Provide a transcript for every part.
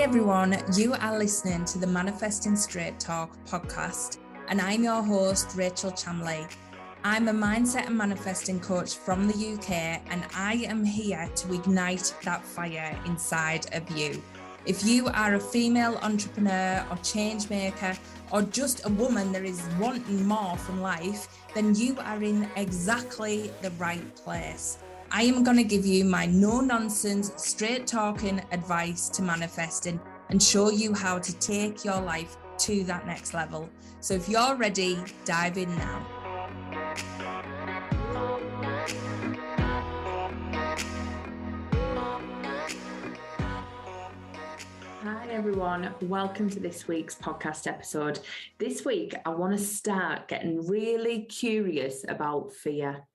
everyone, you are listening to the Manifesting Straight Talk podcast, and I'm your host, Rachel Chamley. I'm a mindset and manifesting coach from the UK, and I am here to ignite that fire inside of you. If you are a female entrepreneur or change maker, or just a woman that is wanting more from life, then you are in exactly the right place. I am going to give you my no-nonsense, straight-talking advice to manifesting and show you how to take your life to that next level. So if you're ready, dive in now. Hi everyone, welcome to this week's podcast episode. This week, I want to start getting really curious about fear.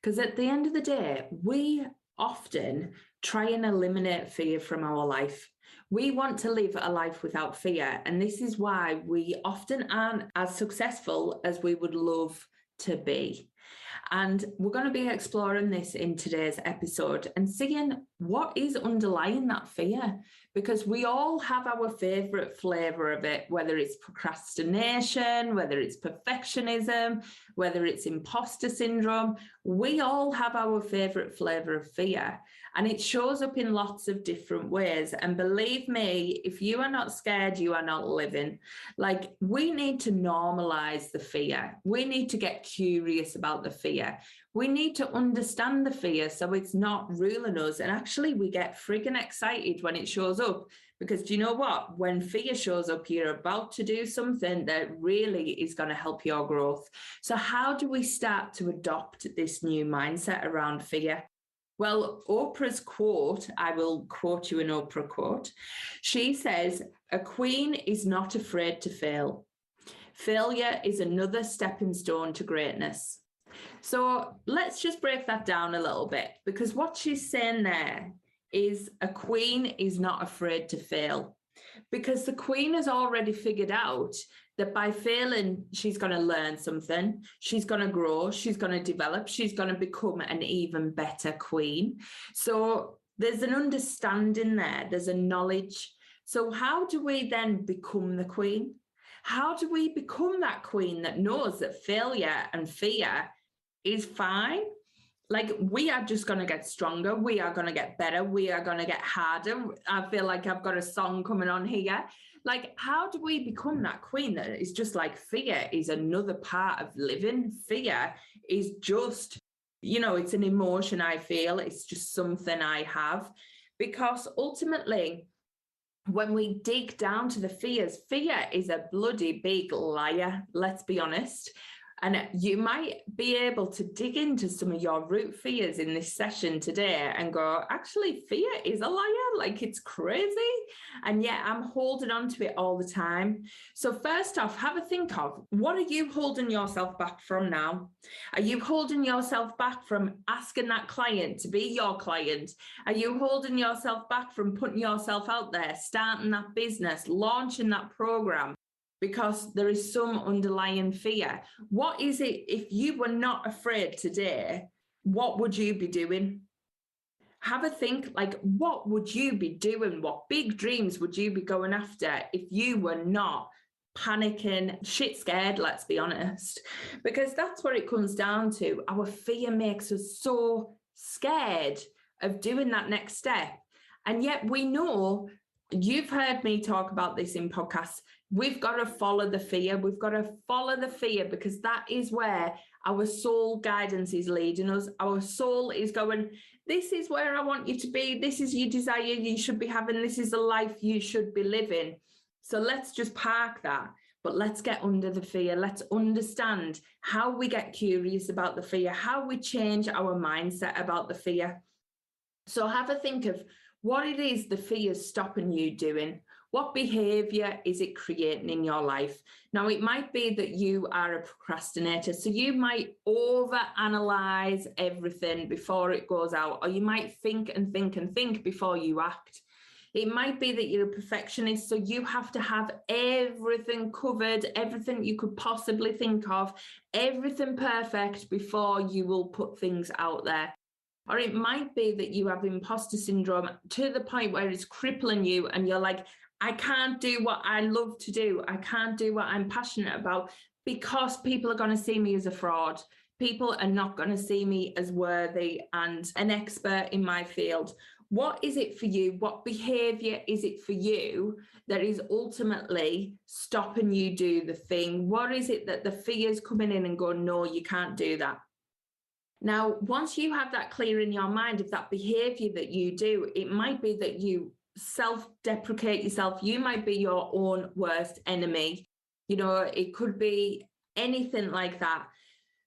Because at the end of the day, we often try and eliminate fear from our life. We want to live a life without fear. And this is why we often aren't as successful as we would love to be. And we're going to be exploring this in today's episode and seeing what is underlying that fear, because we all have our favorite flavor of it, whether it's procrastination, whether it's perfectionism, whether it's imposter syndrome. We all have our favorite flavor of fear, and it shows up in lots of different ways. And believe me, if you are not scared, you are not living. Like, we need to normalize the fear. We need to get curious about the fear. We need to understand the fear so it's not ruling us. And actually, we get friggin' excited when it shows up, because do you know what? When fear shows up, you're about to do something that really is going to help your growth. So how do we start to adopt this new mindset around fear? Well, Oprah's quote, I will quote you an Oprah quote. She says, "A queen is not afraid to fail. Failure is another stepping stone to greatness." So let's just break that down a little bit, because what she's saying there is a queen is not afraid to fail, because the queen has already figured out that by failing, she's going to learn something, she's going to grow, she's going to develop, she's going to become an even better queen. So there's an understanding there, there's a knowledge. So how do we then become the queen? How do we become that queen that knows that failure and fear is fine? Like, we are just going to get stronger. We are going to get better. We are going to get harder. I feel like I've got a song coming on here. Like, how do we become that queen that is just like, fear is another part of living? Fear is just, it's an emotion I feel. It's just something I have. Because ultimately, when we dig down to the fears, fear is a bloody big liar, let's be honest. And you might be able to dig into some of your root fears in this session today and go, actually, fear is a liar. Like, it's crazy. And yet I'm holding on to it all the time. So first off, have a think of, what are you holding yourself back from now? Are you holding yourself back from asking that client to be your client? Are you holding yourself back from putting yourself out there, starting that business, launching that program? Because there is some underlying fear. What is it, if you were not afraid today, what would you be doing? Have a think, like, what would you be doing? What big dreams would you be going after if you were not panicking, shit scared, let's be honest? Because that's what it comes down to. Our fear makes us so scared of doing that next step. And yet we know, you've heard me talk about this in podcasts, we've got to follow the fear. We've got to follow the fear, because that is where our soul guidance is leading us. Our soul is going, this is where I want you to be. This is your desire you should be having. This is the life you should be living. So let's just park that. But let's get under the fear. Let's understand how we get curious about the fear, how we change our mindset about the fear. So have a think of what it is the fear is stopping you doing. What behavior is it creating in your life? Now, it might be that you are a procrastinator, so you might overanalyze everything before it goes out, or you might think and think and think before you act. It might be that you're a perfectionist, so you have to have everything covered, everything you could possibly think of, everything perfect before you will put things out there. Or it might be that you have imposter syndrome to the point where it's crippling you and you're like, I can't do what I love to do. I can't do what I'm passionate about because people are going to see me as a fraud. People are not going to see me as worthy and an expert in my field. What is it for you? What behavior is it for you that is ultimately stopping you do the thing? What is it that the fear is coming in and going, no, you can't do that? Now, once you have that clear in your mind of that behavior that you do, it might be that you self-deprecate yourself. You might be your own worst enemy. It could be anything like that.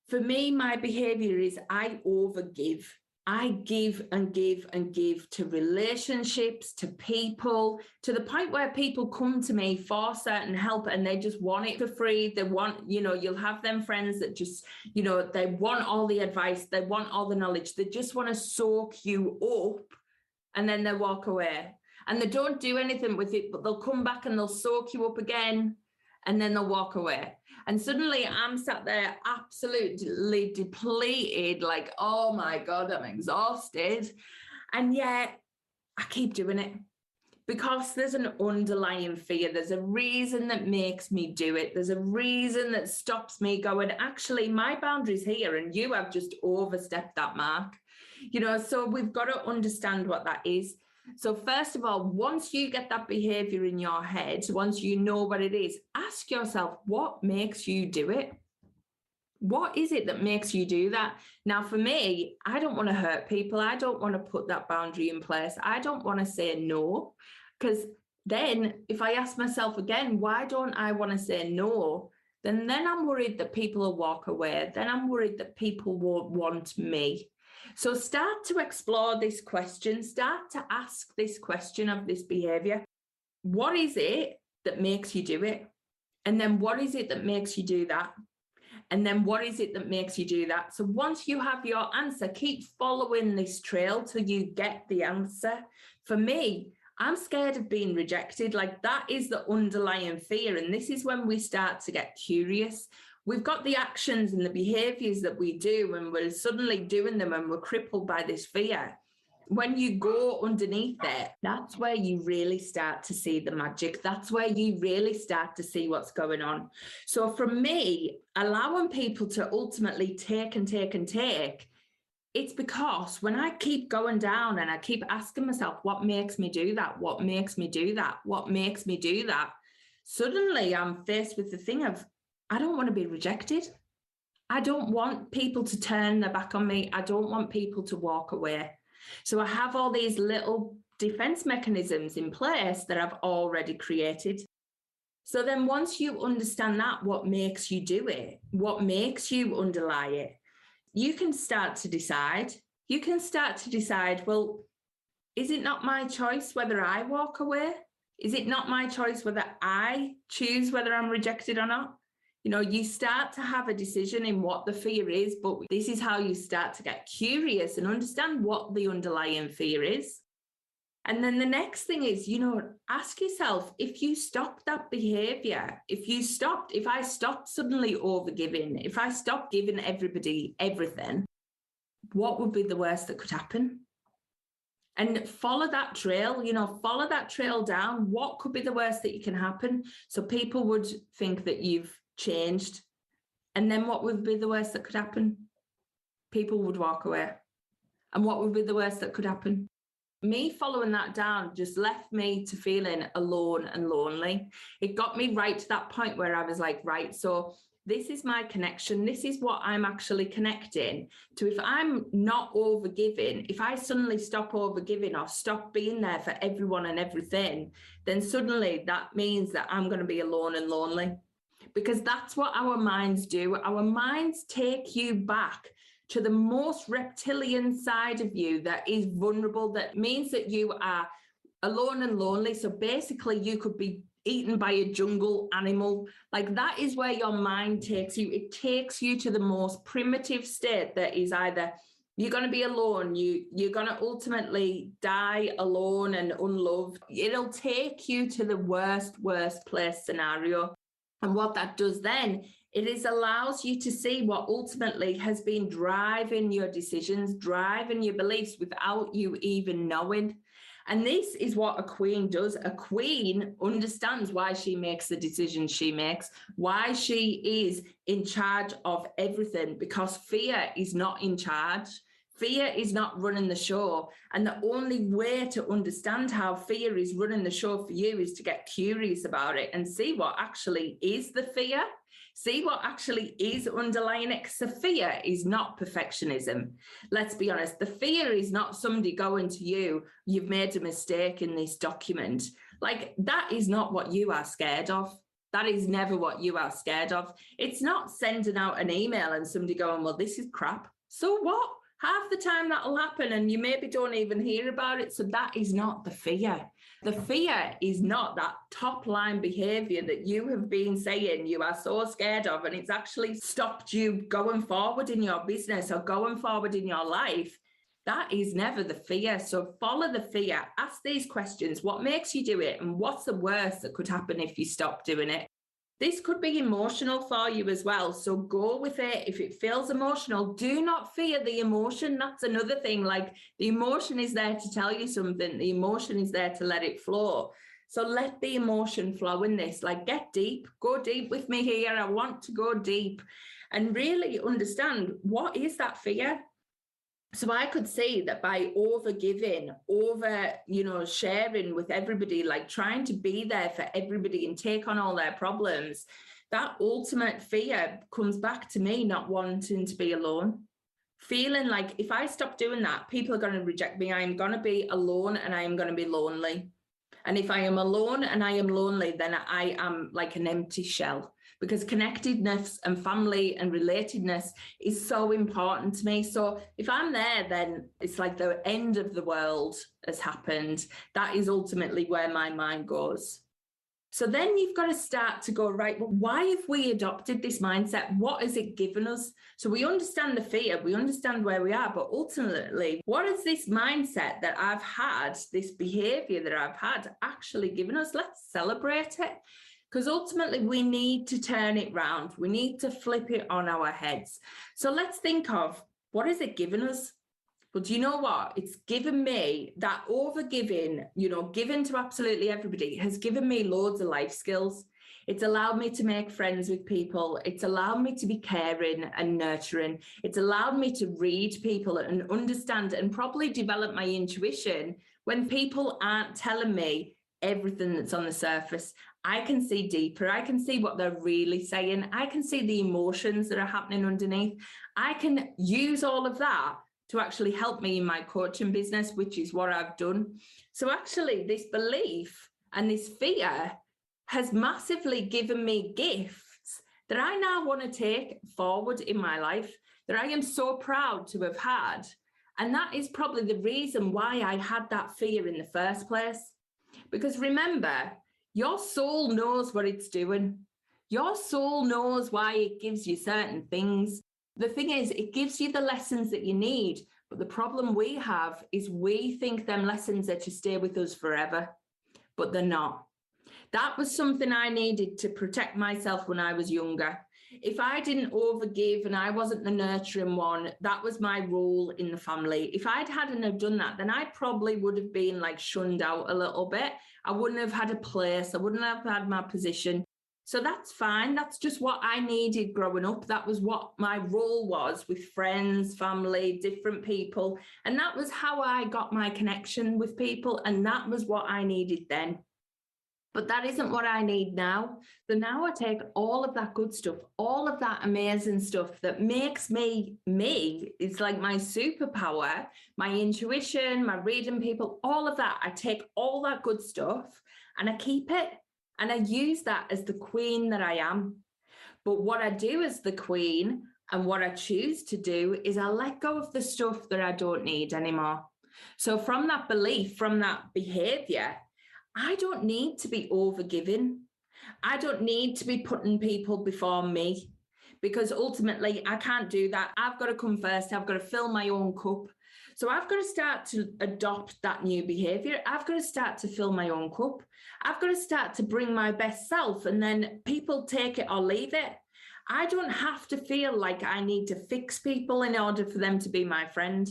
For me, my behavior is I overgive. I give and give and give to relationships, to people, to the point where people come to me for certain help and they just want it for free. They want, you'll have them friends that just, they want all the advice. They want all the knowledge. They just want to soak you up and then they walk away. And they don't do anything with it, but they'll come back and they'll soak you up again and then they'll walk away. And suddenly I'm sat there absolutely depleted, like, oh my God, I'm exhausted. And yet I keep doing it because there's an underlying fear. There's a reason that makes me do it. There's a reason that stops me going, actually, my boundary's here and you have just overstepped that mark. So we've got to understand what that is. So first of all, once you get that behavior in your head, once you know what it is, ask yourself, what makes you do it? What is it that makes you do that? Now, for me, I don't want to hurt people. I don't want to put that boundary in place. I don't want to say no, because then if I ask myself again, why don't I want to say no? Then I'm worried that people will walk away. Then I'm worried that people won't want me. So start to explore this question, start to ask this question of this behavior. What is it that makes you do it? And then what is it that makes you do that? And then what is it that makes you do that? So once you have your answer, keep following this trail till you get the answer. For me, I'm scared of being rejected. Like that is the underlying fear. And this is when we start to get curious. We've got the actions and the behaviors that we do and we're suddenly doing them and we're crippled by this fear. When you go underneath it, that's where you really start to see the magic. That's where you really start to see what's going on. So for me, allowing people to ultimately take and take and take, it's because when I keep going down and I keep asking myself, what makes me do that? What makes me do that? What makes me do that? Suddenly I'm faced with the thing of, I don't want to be rejected. I don't want people to turn their back on me. I don't want people to walk away. So I have all these little defense mechanisms in place that I've already created. So then once you understand that, what makes you do it, what makes you underlie it, you can start to decide. You can start to decide, well, is it not my choice whether I walk away? Is it not my choice whether I choose whether I'm rejected or not? You start to have a decision in what the fear is, but this is how you start to get curious and understand what the underlying fear is. And then the next thing is, ask yourself, if you stop that behavior, if I stopped suddenly overgiving, if I stopped giving everybody everything, what would be the worst that could happen? And follow that trail, follow that trail down. What could be the worst that can happen? So people would think that you've changed. And then what would be the worst that could happen? People would walk away. And what would be the worst that could happen? Me following that down just left me to feeling alone and lonely. It got me right to that point where I was like, right, so this is my connection. This is what I'm actually connecting to. If I'm not overgiving, if I suddenly stop overgiving or stop being there for everyone and everything, then suddenly that means that I'm going to be alone and lonely. Because that's what our minds do. Our minds take you back to the most reptilian side of you that is vulnerable, that means that you are alone and lonely. So basically you could be eaten by a jungle animal. Like that is where your mind takes you. It takes you to the most primitive state that is either you're going to be alone, you're going to ultimately die alone and unloved. It'll take you to the worst place scenario. And what that does then, it allows you to see what ultimately has been driving your decisions, driving your beliefs without you even knowing. And this is what a queen does. A queen understands why she makes the decisions she makes, why she is in charge of everything, because fear is not in charge. Fear is not running the show. And the only way to understand how fear is running the show for you is to get curious about it and see what actually is the fear. See what actually is underlying it. Because the fear is not perfectionism. Let's be honest. The fear is not somebody going to you, you've made a mistake in this document. Like, that is not what you are scared of. That is never what you are scared of. It's not sending out an email and somebody going, well, this is crap. So what? Half the time that'll happen and you maybe don't even hear about it. So that is not the fear. The fear is not that top line behavior that you have been saying you are so scared of, and it's actually stopped you going forward in your business or going forward in your life. That is never the fear. So follow the fear. Ask these questions. What makes you do it? And what's the worst that could happen if you stop doing it? This could be emotional for you as well. So go with it. If it feels emotional, do not fear the emotion. That's another thing. Like, the emotion is there to tell you something. The emotion is there to let it flow. So let the emotion flow in this. Like, get deep, go deep with me here. I want to go deep and really understand, what is that fear? So I could see that by over giving, sharing with everybody, like trying to be there for everybody and take on all their problems, that ultimate fear comes back to me not wanting to be alone. Feeling like if I stop doing that, people are going to reject me. I am going to be alone and I am going to be lonely. And if I am alone and I am lonely, then I am like an empty shell. Because connectedness and family and relatedness is so important to me. So if I'm there, then it's like the end of the world has happened. That is ultimately where my mind goes. So then you've got to start to go, right, well, why have we adopted this mindset? What has it given us? So we understand the fear, we understand where we are, but ultimately, what has this mindset that I've had, this behavior that I've had actually given us? Let's celebrate it. Because ultimately we need to turn it round. We need to flip it on our heads. So let's think of, what has it given us? Well, do you know what? It's given me that over giving, giving to absolutely everybody has given me loads of life skills. It's allowed me to make friends with people. It's allowed me to be caring and nurturing. It's allowed me to read people and understand and probably develop my intuition when people aren't telling me everything that's on the surface. I can see deeper. I can see what they're really saying. I can see the emotions that are happening underneath. I can use all of that to actually help me in my coaching business, which is what I've done. So actually, this belief and this fear has massively given me gifts that I now want to take forward in my life, that I am so proud to have had. And that is probably the reason why I had that fear in the first place. Because remember, your soul knows what it's doing. Your soul knows why it gives you certain things. The thing is, it gives you the lessons that you need. But the problem we have is we think them lessons are to stay with us forever, but they're not. That was something I needed to protect myself when I was younger. If I didn't overgive and I wasn't the nurturing one, that was my role in the family. If hadn't have done that, then I probably would have been like shunned out a little bit. I wouldn't have had a place. I wouldn't have had my position. So that's fine. That's just what I needed growing up. That was what my role was with friends, family, different people. And that was how I got my connection with people. And that was what I needed then. But that isn't what I need now. So now I take all of that good stuff, all of that amazing stuff that makes me me. It's like my superpower, my intuition, my reading people, all of that. I take all that good stuff and I keep it. And I use that as the queen that I am. But what I do as the queen and what I choose to do is I let go of the stuff that I don't need anymore. So from that belief, from that behavior, I don't need to be overgiving. I don't need to be putting people before me, because ultimately I can't do that. I've got to come first. I've got to fill my own cup. So I've got to start to adopt that new behavior. I've got to start to fill my own cup. I've got to start to bring my best self, and then people take it or leave it. I don't have to feel like I need to fix people in order for them to be my friend.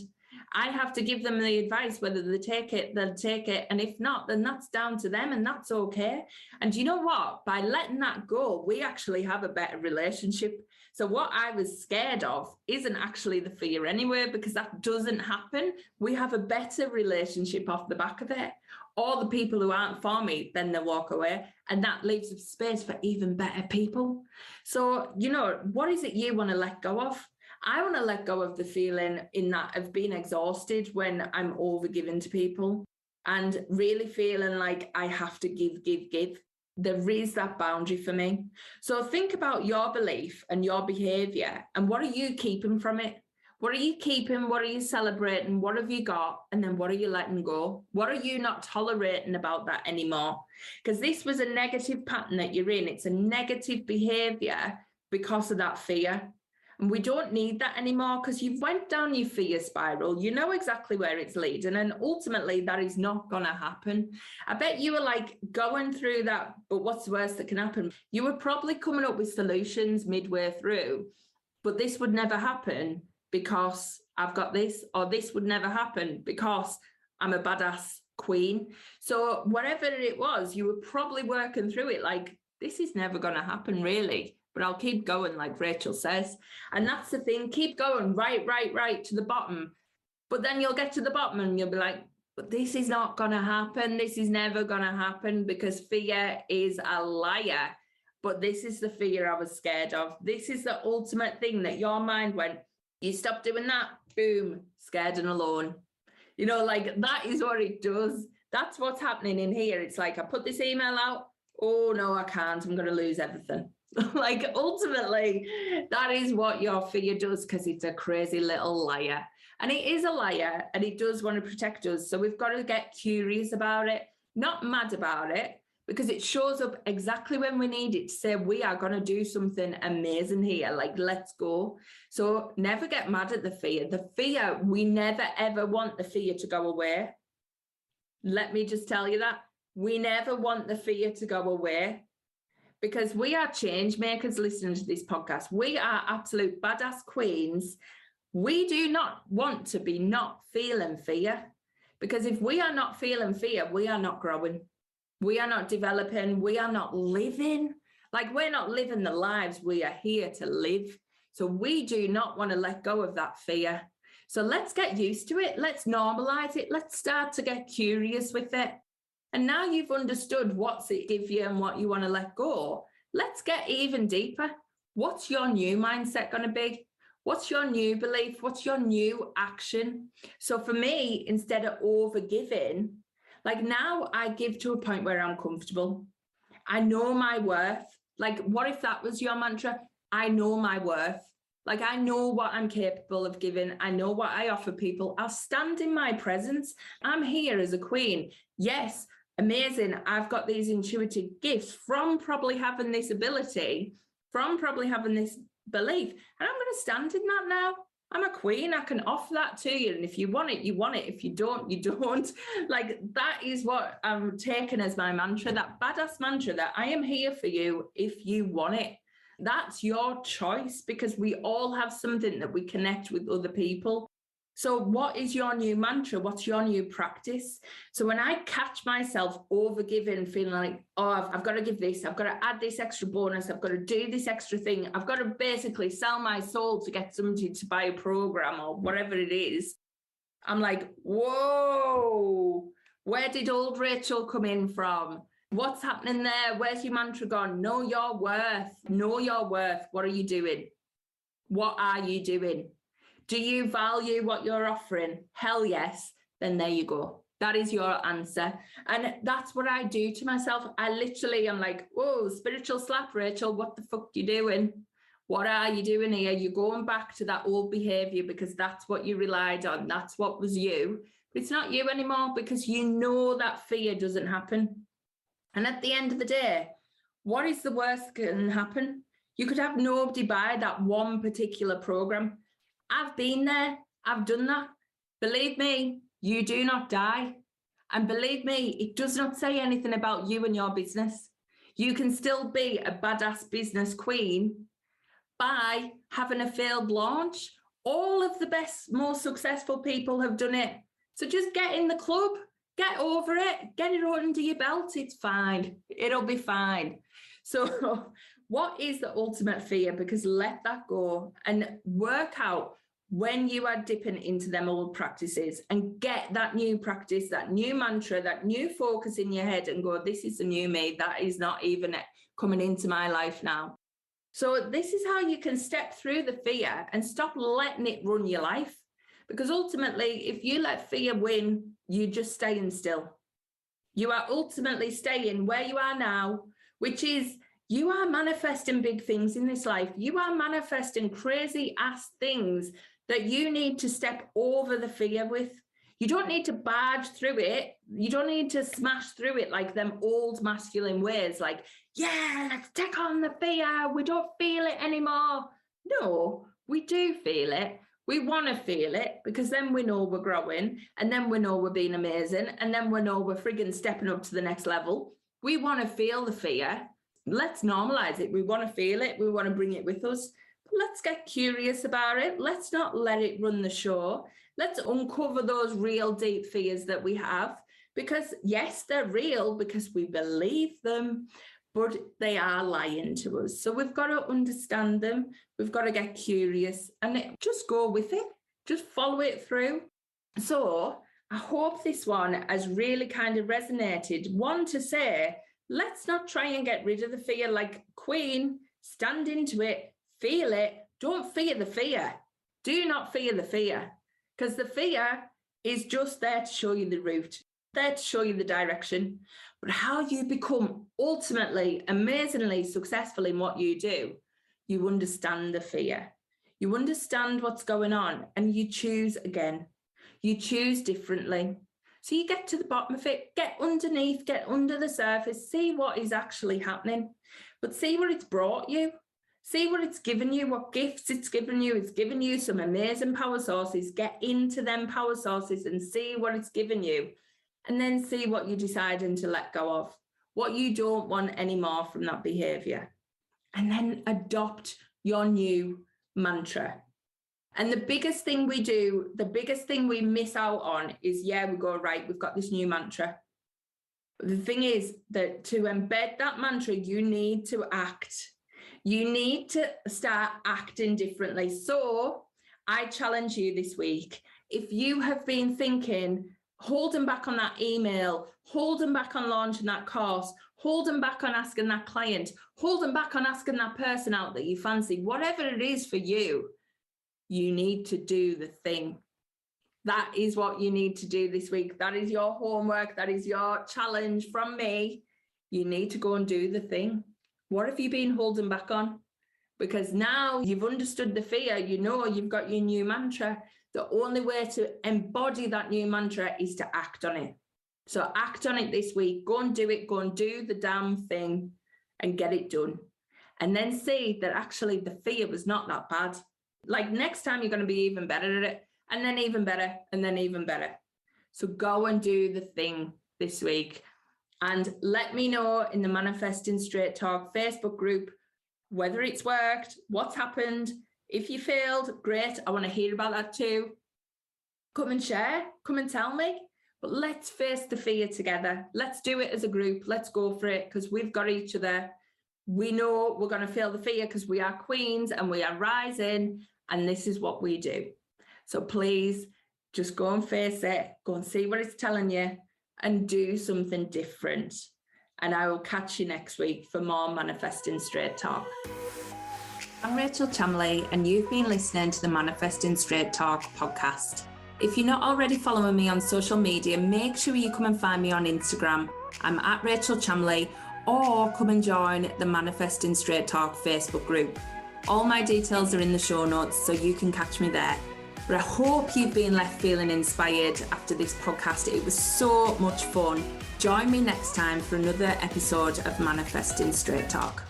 I have to give them the advice, whether they take it, they'll take it. And if not, then that's down to them and that's okay. And you know what? By letting that go, we actually have a better relationship. So what I was scared of isn't actually the fear anyway, because that doesn't happen. We have a better relationship off the back of it. All the people who aren't for me, then they walk away. And that leaves space for even better people. So, what is it you want to let go of? I want to let go of the feeling in that of being exhausted when I'm overgiving to people and really feeling like I have to give. There is that boundary for me. So think about your belief and your behavior and what are you keeping from it? What are you keeping? What are you celebrating? What have you got? And then what are you letting go? What are you not tolerating about that anymore? Because this was a negative pattern that you're in. It's a negative behavior because of that fear. And we don't need that anymore because you've went down your fear spiral. You know exactly where it's leading. And ultimately, that is not going to happen. I bet you were like going through that, but what's the worst that can happen? You were probably coming up with solutions midway through, but this would never happen because I've got this, or this would never happen because I'm a badass queen. So whatever it was, you were probably working through it like, this is never going to happen really. But I'll keep going, like Rachel says. And that's the thing, keep going right to the bottom. But then you'll get to the bottom and you'll be like, but this is not going to happen. This is never going to happen because fear is a liar. But this is the fear I was scared of. This is the ultimate thing that your mind went, you stop doing that, boom, scared and alone. Like that is what it does. That's what's happening in here. It's like, I put this email out. Oh, no, I can't. I'm going to lose everything. Like ultimately that is what your fear does because it's a crazy little liar, and it is a liar and it does want to protect us. So we've got to get curious about it, not mad about it, because it shows up exactly when we need it to say we are going to do something amazing here, like let's go. So never get mad at the fear. We never ever want the fear to go away. Let me just tell you that we never want the fear to go away. Because we are change makers listening to this podcast. We are absolute badass queens. We do not want to be not feeling fear. Because if we are not feeling fear, we are not growing. We are not developing. We are not living. Like we're not living the lives we are here to live. So we do not want to let go of that fear. So let's get used to it. Let's normalize it. Let's start to get curious with it. And now you've understood what's it give you and what you want to let go. Let's get even deeper. What's your new mindset going to be? What's your new belief? What's your new action? So for me, instead of overgiving, like now I give to a point where I'm comfortable. I know my worth. Like what if that was your mantra? I know my worth. Like I know what I'm capable of giving. I know what I offer people. I'll stand in my presence. I'm here as a queen. Yes. Amazing. I've got these intuitive gifts from probably having this ability, from probably having this belief. And I'm going to stand in that now. I'm a queen. I can offer that to you. And if you want it, you want it. If you don't, you don't. Like that is what I'm taking as my mantra, that badass mantra that I am here for you if you want it. That's your choice because we all have something that we connect with other people. So what is your new mantra? What's your new practice? So when I catch myself overgiving, feeling like, oh, I've got to give this, I've got to add this extra bonus, I've got to do this extra thing, I've got to basically sell my soul to get somebody to buy a program or whatever it is, I'm like, whoa, where did old Rachel come in from? What's happening there? Where's your mantra gone? Know your worth. Know your worth. What are you doing? What are you doing? Do you value what you're offering? Hell yes. Then there you go. That is your answer. And that's what I do to myself. I'm like, whoa, spiritual slap, Rachel. What the fuck you doing? What are you doing here? You're going back to that old behavior because that's what you relied on. That's what was you. But it's not you anymore because you know that fear doesn't happen. And at the end of the day, what is the worst that can happen? You could have nobody buy that one particular program. I've been there. I've done that. Believe me, you do not die. And believe me, it does not say anything about you and your business. You can still be a badass business queen by having a failed launch All of the best, most successful people have done it. So just get in the club, get over it, get it under your belt. It's fine. It'll be fine. So what is the ultimate fear? Because let that go and work out when you are dipping into them old practices and get that new practice, that new mantra, that new focus in your head and go, this is the new me. That is not even coming into my life now. So this is how you can step through the fear and stop letting it run your life. Because ultimately, if you let fear win, you're just staying still. You are ultimately staying where you are now, which is you are manifesting big things in this life. You are manifesting crazy ass things that you need to step over the fear with. You don't need to barge through it. You don't need to smash through it like them old masculine ways, like, yeah, let's take on the fear. We don't feel it anymore. No, we do feel it. We want to feel it because then we know we're growing and then we know we're being amazing and then we know we're frigging stepping up to the next level. We want to feel the fear. Let's normalize it. We want to feel it. We want to bring it with us. Let's get curious about it. Let's not let it run the show. Let's uncover those real deep fears that we have because yes, they're real because we believe them, but they are lying to us. So we've got to understand them. We've got to get curious and just go with it. Just follow it through. So I hope this one has really kind of resonated. One, to say, let's not try and get rid of the fear like Queen. Stand into it. Feel it. Don't fear the fear. Do not fear the fear because the fear is just there to show you the route, there to show you the direction. But how you become ultimately amazingly successful in what you do, you understand the fear. You understand what's going on and you choose again. You choose differently. So you get to the bottom of it, get underneath, get under the surface, see what is actually happening, but see what it's brought you. See what it's given you, what gifts it's given you. It's given you some amazing power sources. Get into them power sources and see what it's given you. And then see what you're deciding to let go of, what you don't want anymore from that behavior. And then adopt your new mantra. And the biggest thing we do, the biggest thing we miss out on is, we go, right, we've got this new mantra. The thing is that to embed that mantra, you need to act. You need to start acting differently. So I challenge you this week, if you have been thinking, holding back on that email, holding back on launching that course, holding back on asking that client, holding back on asking that person out that you fancy, whatever it is for you, you need to do the thing. That is what you need to do this week. That is your homework. That is your challenge from me. You need to go and do the thing. What have you been holding back on? Because now you've understood the fear, you know you've got your new mantra. The only way to embody that new mantra is to act on it. So act on it this week. Go and do it. Go and do the damn thing and get it done. And then see that actually the fear was not that bad. Like next time you're going to be even better at it, and then even better, and then even better. So go and do the thing this week. And let me know in the Manifesting Straight Talk Facebook group whether it's worked, what's happened. If you failed, great. I want to hear about that too. Come and share, come and tell me. But let's face the fear together. Let's do it as a group. Let's go for it because we've got each other. We know we're going to feel the fear because we are queens and we are rising, and this is what we do. So please just go and face it, go and see what it's telling you and do something different. And I will catch you next week for more Manifesting Straight Talk. I'm Rachel Chamley and you've been listening to the Manifesting Straight Talk podcast. If you're not already following me on social media, make sure you come and find me on Instagram. I'm at Rachel Chamley, or come and join the Manifesting Straight Talk Facebook group. All my details are in the show notes, so you can catch me there. But I hope you've been left feeling inspired after this podcast. It was so much fun. Join me next time for another episode of Manifesting Straight Talk.